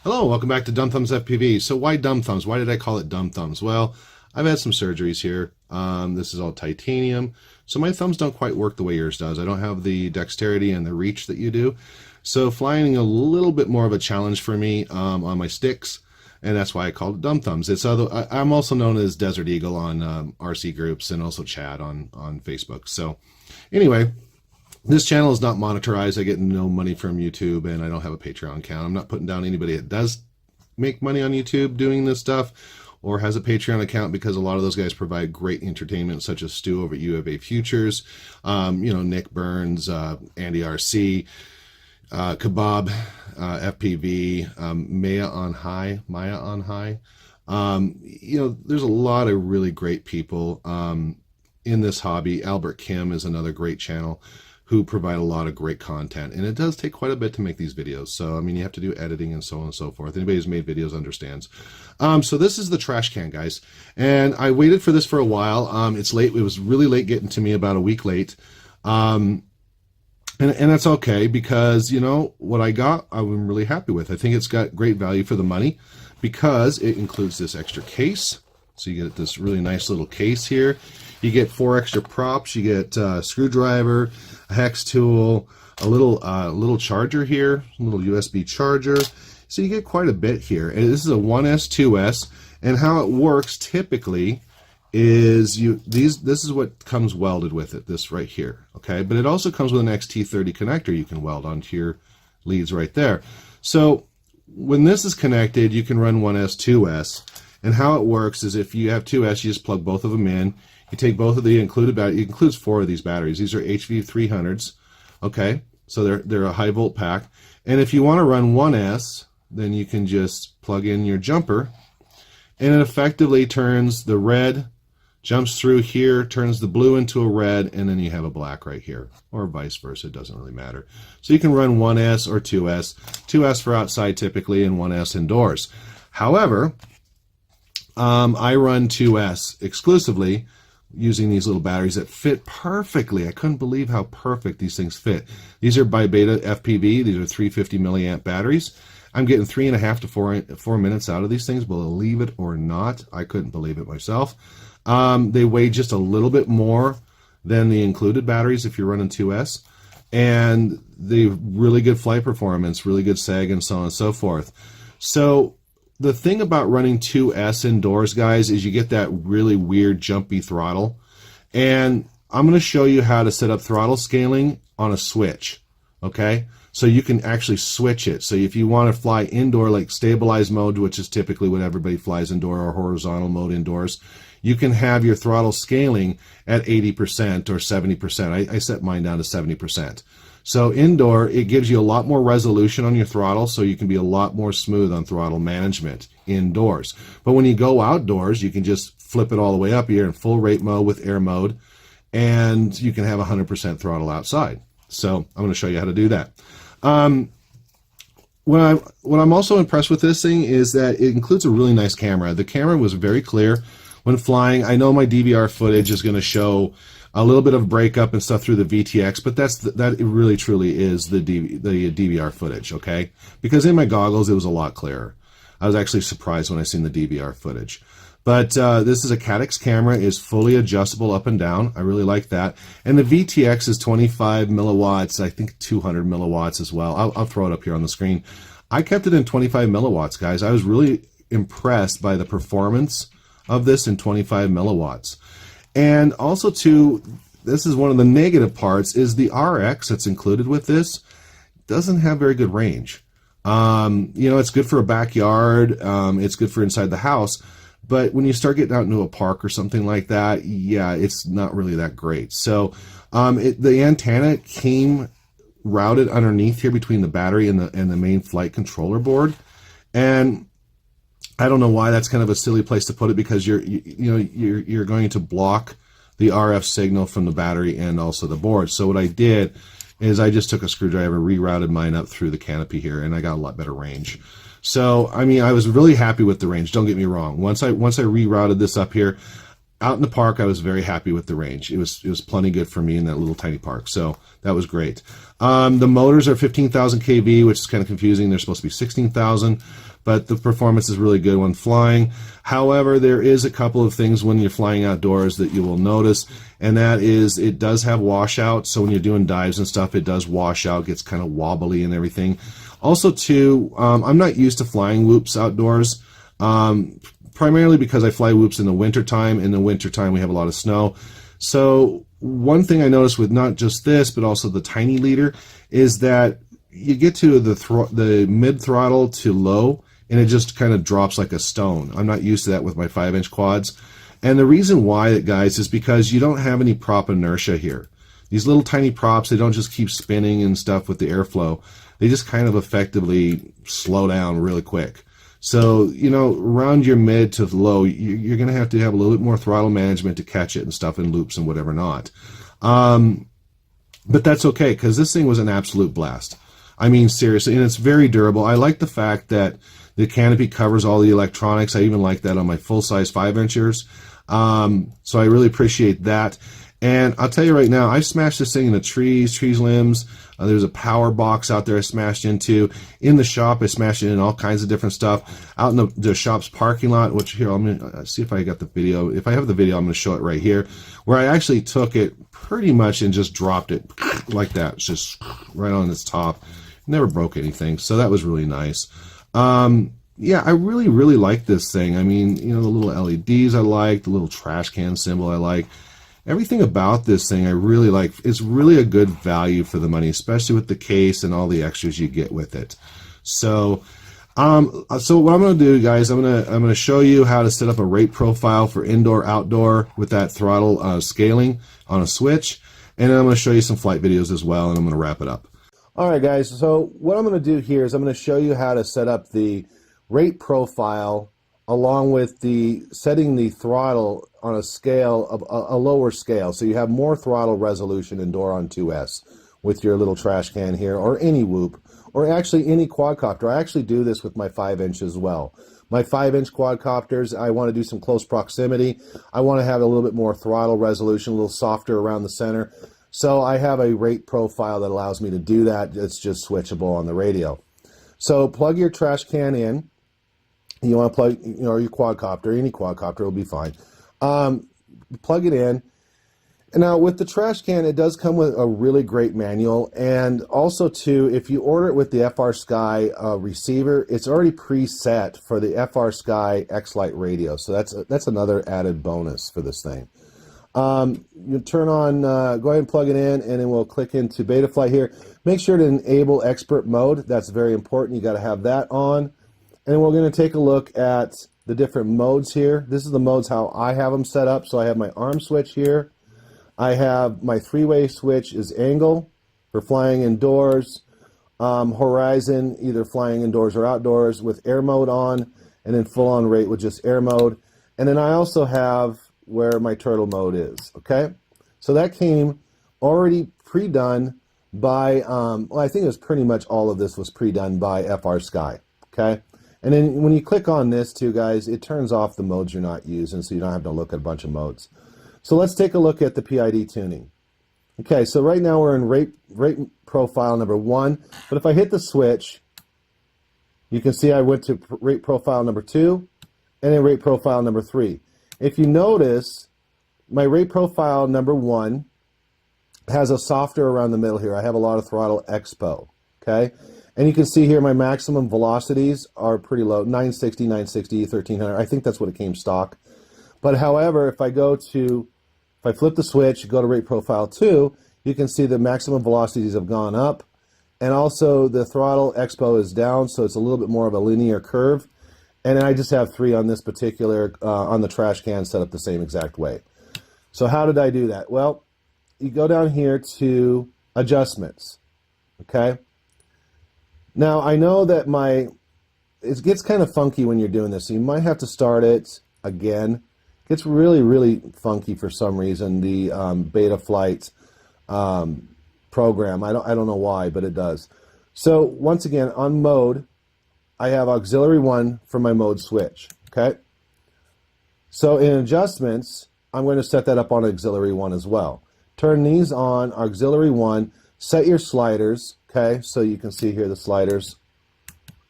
Hello, welcome back to Dumb Thumbs FPV. So why Dumb Thumbs? Why did I call it Dumb Thumbs? Well, I've had some surgeries here. This is all titanium. So my thumbs don't quite work the way yours does. I don't have the dexterity and the reach that you do. So flying a little bit more of a challenge for me on my sticks. And that's why I called it Dumb Thumbs. I'm also known as Desert Eagle on RC groups and also Chad on Facebook. So anyway, this channel is not monetized. I get no money from YouTube, and I don't have a Patreon account. I'm not putting down anybody that does make money on YouTube doing this stuff or has a Patreon account, because a lot of those guys provide great entertainment, such as Stu over at U of A Futures, Nick Burns, Andy RC, Kebab, FPV, Maya on High. There's a lot of really great people in this hobby. Albert Kim is another great channel who provide a lot of great content, and it does take quite a bit to make these videos. So I mean, you have to do editing and so on and so forth. Anybody who's made videos understands. So this is the trash can, guys, and I waited for this for a while. It's late. It was really late getting to me, about a week late, and that's okay, because you know what I got, I'm really happy with. I think it's got great value for the money, because it includes this extra case. So you get this really nice little case here. You get 4 extra props. You get a screwdriver, a hex tool, a little charger here, a little USB charger. So you get quite a bit here. And this is a 1S, 2S, and how it works typically is this is what comes welded with it, this right here, okay? But it also comes with an XT30 connector you can weld onto your leads right there. So when this is connected, you can run 1S, 2S, and how it works is if you have 2S, you just plug both of them in. You take both of the included batteries. It includes 4 of these batteries. These are HV300s, okay? So they're a high volt pack. And if you want to run 1S, then you can just plug in your jumper, and it effectively turns the red, jumps through here, turns the blue into a red, and then you have a black right here, or vice versa. It doesn't really matter. So you can run 1S or 2S. 2S for outside typically, and 1S indoors. However, I run 2S exclusively using these little batteries that fit perfectly. I couldn't believe how perfect these things fit. These are by Beta FPV. These are 350 milliamp batteries. I'm getting 3.5 to 4 minutes out of these things, believe it or not. I couldn't believe it myself. They weigh just a little bit more than the included batteries if you're running 2S. And they really good flight performance, really good sag, and so on and so forth. So the thing about running 2S indoors, guys, is you get that really weird jumpy throttle. And I'm going to show you how to set up throttle scaling on a switch, okay? So you can actually switch it. So if you want to fly indoor, like stabilized mode, which is typically what everybody flies indoor, or horizontal mode indoors, you can have your throttle scaling at 80% or 70%. I set mine down to 70%. So indoor, it gives you a lot more resolution on your throttle, so you can be a lot more smooth on throttle management indoors. But when you go outdoors, you can just flip it all the way up. You're in full rate mode with air mode, and you can have 100% throttle outside. So I'm going to show you how to do that. What I'm also impressed with this thing is that it includes a really nice camera. The camera was very clear when flying. I know my DVR footage is going to show a little bit of breakup and stuff through the VTX, but that really truly is the DVR footage, okay? Because in my goggles, it was a lot clearer. I was actually surprised when I seen the DVR footage. But this is a Caddx camera, is fully adjustable up and down. I really like that. And the VTX is 25 milliwatts, I think 200 milliwatts as well. I'll throw it up here on the screen. I kept it in 25 milliwatts, guys. I was really impressed by the performance of this in 25 milliwatts. And also, too, this is one of the negative parts, is the RX that's included with this doesn't have very good range. It's good for a backyard. It's good for inside the house. But when you start getting out into a park or something like that, yeah, it's not really that great. So the antenna came routed underneath here between the battery and the main flight controller board. And I don't know why that's kind of a silly place to put it, because you're going to block the RF signal from the battery and also the board. So what I did is I just took a screwdriver, rerouted mine up through the canopy here, and I got a lot better range. So I mean, I was really happy with the range. Don't get me wrong. Once I rerouted this up here, out in the park, I was very happy with the range. It was plenty good for me in that little tiny park, so that was great. The motors are 15,000 kV, which is kind of confusing. They're supposed to be 16,000, but the performance is really good when flying. However, there is a couple of things when you're flying outdoors that you will notice, and that is it does have washout. So when you're doing dives and stuff, it does wash out, gets kind of wobbly and everything. Also, too, I'm not used to flying whoops outdoors. Primarily because I fly whoops in the wintertime. In the wintertime, we have a lot of snow. So one thing I noticed with not just this, but also the tiny leader, is that you get to the mid throttle to low, and it just kind of drops like a stone. I'm not used to that with my 5-inch quads. And the reason why, guys, is because you don't have any prop inertia here. These little tiny props, they don't just keep spinning and stuff with the airflow. They just kind of effectively slow down really quick. So, you know, around your mid to low, you're going to have a little bit more throttle management to catch it and stuff in loops and whatever not. But that's okay, because this thing was an absolute blast. I mean, seriously, and it's very durable. I like the fact that the canopy covers all the electronics. I even like that on my full-size 5-inchers. So I really appreciate that. And I'll tell you right now, I've smashed this thing into trees limbs. There's a power box out there I smashed into. In the shop, I smashed it in all kinds of different stuff. Out in the shop's parking lot, which here, I'm going to see if I got the video. If I have the video, I'm going to show it right here, where I actually took it pretty much and just dropped it like that. It's just right on its top. Never broke anything, so that was really nice. Yeah, I really, really like this thing. I mean, you know, the little LEDs I like, the little trash can symbol I like. Everything about this thing I really like. It's really a good value for the money, especially with the case and all the extras you get with it. So, so what I'm going to do, guys, I'm going to show you how to set up a rate profile for indoor, outdoor with that throttle scaling on a switch, and then I'm going to show you some flight videos as well, and I'm going to wrap it up. All right, guys. So what I'm going to do here is I'm going to show you how to set up the rate profile along with the setting the throttle on a scale of a lower scale, so you have more throttle resolution indoor on 2S with your little trash can here, or any whoop, or actually any quadcopter. I actually do this with my 5-inch as well. My 5-inch quadcopters, I want to do some close proximity. I want to have a little bit more throttle resolution, a little softer around the center. So I have a rate profile that allows me to do that. It's just switchable on the radio. So plug your trash can in. You want to plug, you know, your quadcopter, any quadcopter will be fine. Plug it in. And now with the trash can, it does come with a really great manual. And also too, if you order it with the FR Sky receiver, it's already preset for the FR Sky X-Lite radio. So that's another added bonus for this thing. You turn on, go ahead and plug it in, and then we'll click into Betaflight here. Make sure to enable expert mode. That's very important. You got to have that on. And we're going to take a look at the different modes here. This is the modes how I have them set up. So I have my arm switch here. I have my 3-way switch is angle for flying indoors. Horizon, either flying indoors or outdoors with air mode on, and then full on rate with just air mode. And then I also have where my turtle mode is, okay? So that came already pre-done by, well, I think it was pretty much all of this was pre-done by FR Sky, okay? And then when you click on this too, guys, it turns off the modes you're not using, so you don't have to look at a bunch of modes. So let's take a look at the PID tuning. Okay, so right now we're in rate profile number 1, but if I hit the switch, you can see I went to rate profile number 2, and then rate profile number 3. If you notice, my rate profile number 1 has a softer around the middle here. I have a lot of throttle expo, okay? And you can see here my maximum velocities are pretty low, 960, 960, 1300. I think that's what it came stock. But however, if I flip the switch, go to rate profile 2, you can see the maximum velocities have gone up. And also the throttle expo is down, so it's a little bit more of a linear curve. And I just have 3 on this particular, on the trash can set up the same exact way. So how did I do that? Well, you go down here to adjustments, okay? Now, I know that it gets kind of funky when you're doing this, so you might have to start it again. It gets really, really funky for some reason, the Betaflight program. I don't know why, but it does. So once again, on mode, I have auxiliary 1 for my mode switch, okay? So in adjustments, I'm going to set that up on auxiliary 1 as well. Turn these on auxiliary 1, set your sliders, okay, so you can see here the sliders,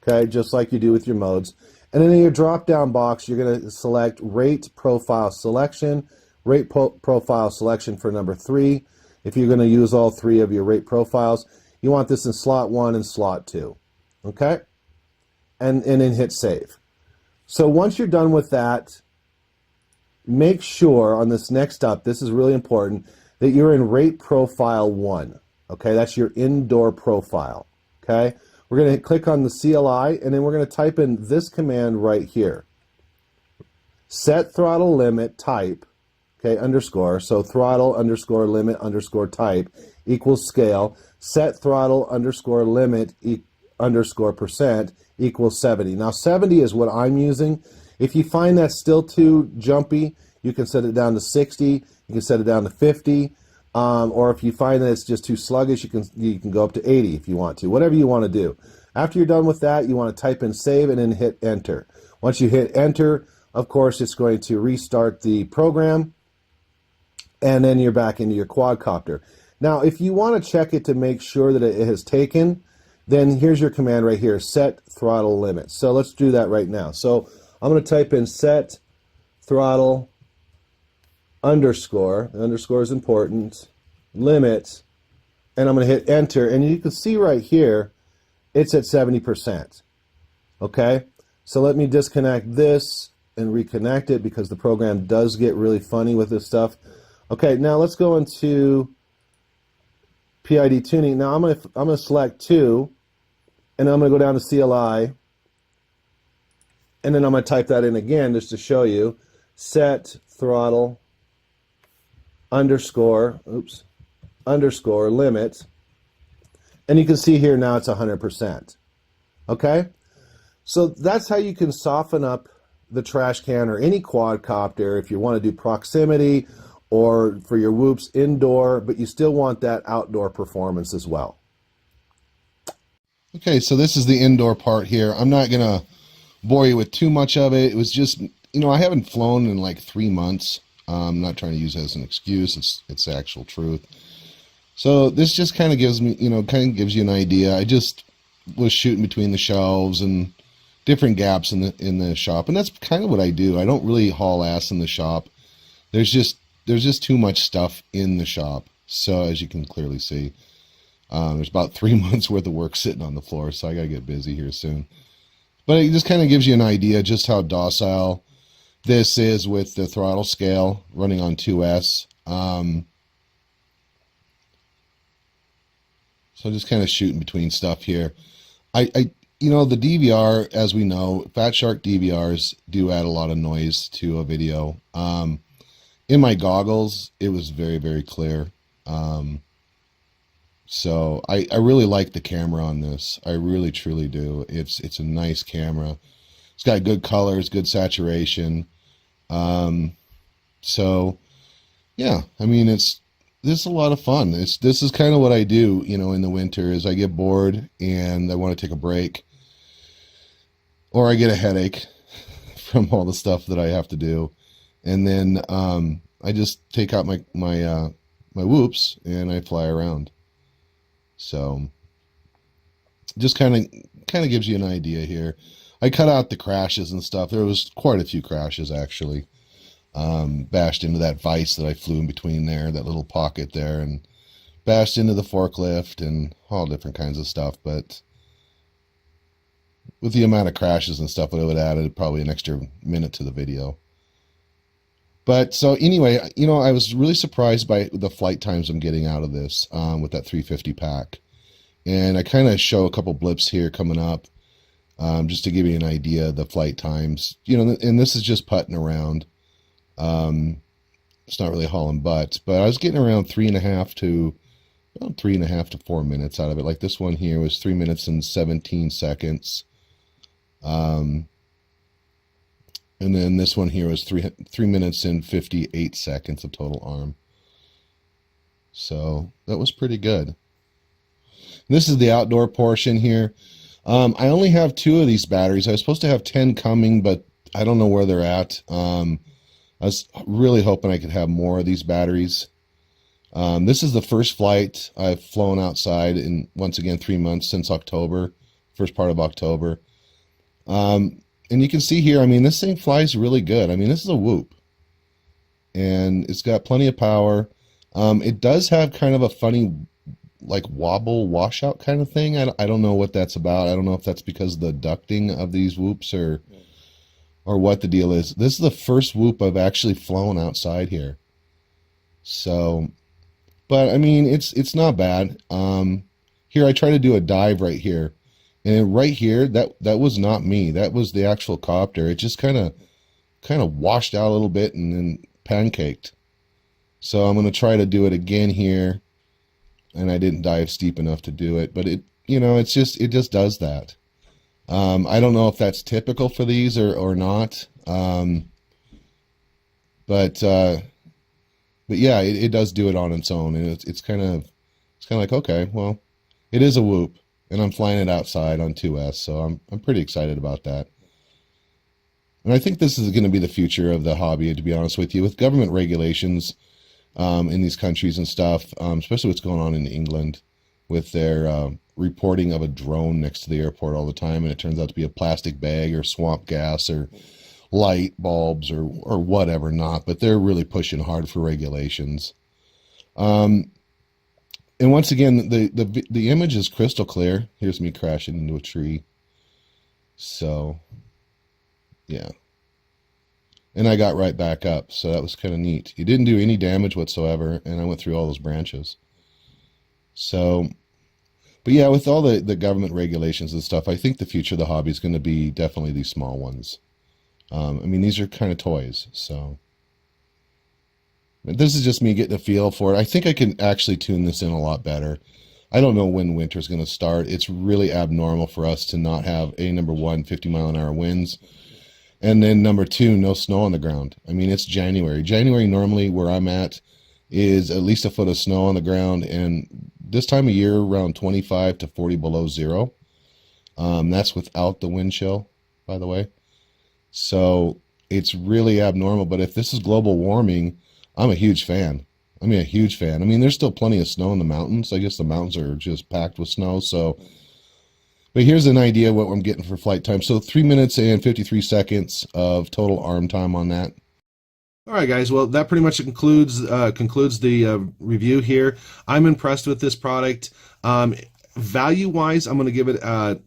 okay, just like you do with your modes. And then in your drop-down box, you're going to select Rate Profile Selection, Rate Profile Selection for number 3. If you're going to use all 3 of your rate profiles, you want this in slot 1 and slot 2, okay? And then hit Save. So once you're done with that, make sure on this next up, this is really important, that you're in Rate Profile 1, okay? That's your indoor profile, okay? We're going to click on the CLI, and then we're going to type in this command right here. Set throttle limit type, okay, underscore, so throttle underscore limit underscore type equals scale, set throttle underscore limit underscore percent equals 70. Now 70 is what I'm using. If you find that still too jumpy, you can set it down to 60, you can set it down to 50, or if you find that it's just too sluggish, you can go up to 80 if you want to, whatever you want to do. After you're done with that, you want to type in save and then hit enter. Once you hit enter, of course, it's going to restart the program, and then you're back into your quadcopter. Now, if you want to check it to make sure that it has taken, then here's your command right here, set throttle limit. So let's do that right now. So I'm going to type in set throttle underscore, the underscore is important, limit, and I'm going to hit enter, and you can see right here, it's at 70%. Okay, so let me disconnect this and reconnect it because the program does get really funny with this stuff. Okay, now let's go into PID tuning. Now I'm gonna select 2, and I'm gonna go down to CLI, and then I'm gonna type that in again just to show you. Set throttle underscore limit, and you can see here now it's 100%. Okay, so that's how you can soften up the trash can or any quadcopter if you want to do proximity or for your whoops indoor, but you still want that outdoor performance as well. Okay, so this is the indoor part here. I'm not going to bore you with too much of it. It was just, I haven't flown in like 3 months. I'm not trying to use it as an excuse. It's the actual truth. So this just kind of gives me, gives you an idea. I just was shooting between the shelves and different gaps in the shop, and that's kind of what I do. I don't really haul ass in the shop. There's just too much stuff in the shop. So as you can clearly see, there's about 3 months worth of work sitting on the floor. So I gotta get busy here soon. But it just kind of gives you an idea just how docile this is with the throttle scale running on 2S. So just kind of shooting between stuff here. The DVR, as we know, Fat Shark DVRs do add a lot of noise to a video. In my goggles, it was very, very clear. So I really like the camera on this. I really, truly do. It's a nice camera. It's got good colors, good saturation. So yeah, this is a lot of fun. This is kind of what I do, in the winter, is I get bored and I want to take a break, or I get a headache from all the stuff that I have to do. And then, I just take out my whoops and I fly around. So just kind of gives you an idea here. I cut out the crashes and stuff. There was quite a few crashes actually. Bashed into that vise that I flew in between there, that little pocket there, and bashed into the forklift and all different kinds of stuff. But with the amount of crashes and stuff, it would have added probably an extra minute to the video. But so anyway, I was really surprised by the flight times I'm getting out of this with that 350 pack. And I kind of show a couple blips here coming up just to give you an idea of the flight times. And this is just putting around. It's not really hauling butts, but I was getting around 3.5 to 4 minutes out of it. Like this one here was 3 minutes and 17 seconds. And then this one here was 3 minutes and 58 seconds of total arm. So that was pretty good. This is the outdoor portion here. I only have 2 of these batteries. I was supposed to have 10 coming, but I don't know where they're at. I I was really hoping I could have more of these batteries. This is the first flight I've flown outside in, once again, 3 months since October, first part of October. And you can see here, I mean, this thing flies really good. I mean, this is a Whoop, and it's got plenty of power. It does have kind of a funny, like, wobble washout kind of thing. I don't know what that's about. I don't know if that's because of the ducting of these Whoops or what the deal is. This is the first Whoop I've actually flown outside here. So, but I mean, it's not bad. Here I try to do a dive right here, and right here, that was not me. That was the actual copter. It just kind of washed out a little bit and then pancaked. So I'm going to try to do it again here, and I didn't dive steep enough to do it, but it just does that. I don't know if that's typical for these or not. But yeah, it does do it on its own, and it's kind of like, okay, well, it is a Whoop, and I'm flying it outside on 2S, so I'm pretty excited about that. And I think this is going to be the future of the hobby, to be honest with you, with government regulations in these countries and stuff, especially what's going on in England with their reporting of a drone next to the airport all the time, and it turns out to be a plastic bag or swamp gas or light bulbs or whatever not, but they're really pushing hard for regulations. And once again, the image is crystal clear. Here's me crashing into a tree. So, yeah. And I got right back up, so that was kind of neat. It didn't do any damage whatsoever, and I went through all those branches. So, but yeah, with all the government regulations and stuff, I think the future of the hobby is going to be definitely these small ones. I mean, these are kind of toys, so. But this is just me getting a feel for it. I think I can actually tune this in a lot better. I don't know when winter's going to start. It's really abnormal for us to not have, number one, 50-mile-an-hour winds, and then number two, no snow on the ground. I mean, it's January. January normally where I'm at is at least a foot of snow on the ground, and this time of year around 25 to 40 below zero. That's without the wind chill, by the way. So it's really abnormal. But if this is global warming, I'm a huge fan. I mean, a huge fan. I mean, there's still plenty of snow in the mountains. I guess the mountains are just packed with snow. So, but here's an idea of what I'm getting for flight time. So 3 minutes and 53 seconds of total arm time on that. All right, guys. Well, that pretty much concludes the review here. I'm impressed with this product. Value-wise, I'm going to give it a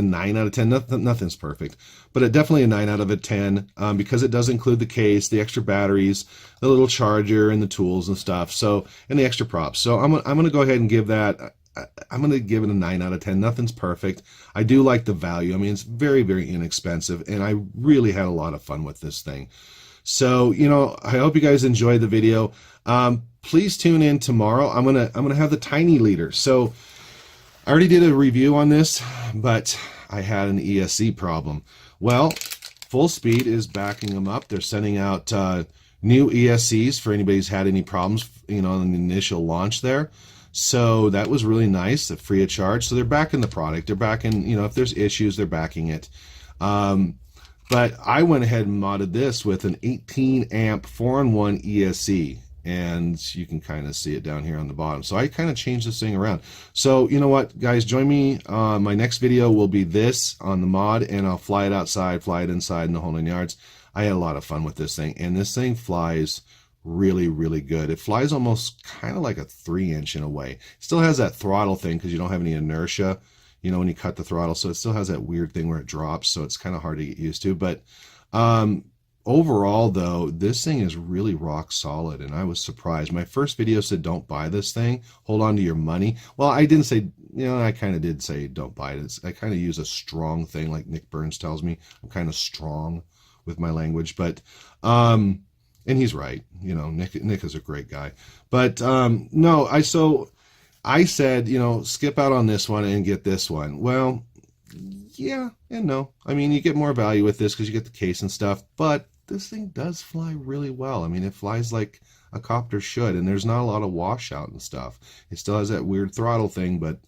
9 out of 10. Nothing's perfect, but definitely a 9 out of 10 because it does include the case, the extra batteries, the little charger, and the tools and stuff. So, and the extra props. So I'm going to go ahead and give that. I'm going to give it a 9 out of 10. Nothing's perfect. I do like the value. I mean, it's very, very inexpensive, and I really had a lot of fun with this thing. So, I hope you guys enjoyed the video. Please tune in tomorrow. I'm gonna have the tiny leader. So I already did a review on this, but I had an ESC problem. Well, Full Speed is backing them up. They're sending out new ESCs for anybody who's had any problems, in the initial launch there. So that was really nice, free of charge. So they're backing the product. They're backing, if there's issues, they're backing it. But I went ahead and modded this with an 18 amp 4-in-1 ESC, and you can kind of see it down here on the bottom. So I kind of changed this thing around. So you know what, guys, join me. My next video will be this on the mod, and I'll fly it outside, fly it inside, and the whole 9 yards. I had a lot of fun with this thing, and this thing flies really, really good. It flies almost kind of like a 3-inch in a way. It still has that throttle thing because you don't have any inertia, when you cut the throttle. So it still has that weird thing where it drops, so it's kind of hard to get used to. But overall, though, this thing is really rock solid, and I was surprised. My first video said, don't buy this thing. Hold on to your money. Well, I didn't say, I kind of did say don't buy it. I kind of use a strong thing, like Nick Burns tells me. I'm kind of strong with my language. But, and he's right. Nick is a great guy. But, no, I said, skip out on this one and get this one. Well, yeah and no. I mean, you get more value with this because you get the case and stuff, but this thing does fly really well. I mean, it flies like a copter should, and there's not a lot of washout and stuff. It still has that weird throttle thing, but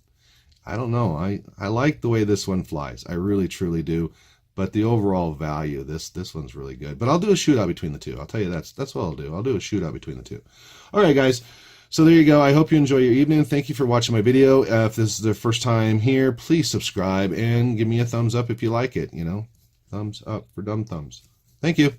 I don't know. I like the way this one flies. I really, truly do. But the overall value, this one's really good. But I'll do a shootout between the two. I'll tell you that's what I'll do. I'll do a shootout between the two. All right, guys. So there you go. I hope you enjoy your evening. Thank you for watching my video. If this is the first time here, please subscribe and give me a thumbs up if you like it. You know, thumbs up for dumb thumbs. Thank you.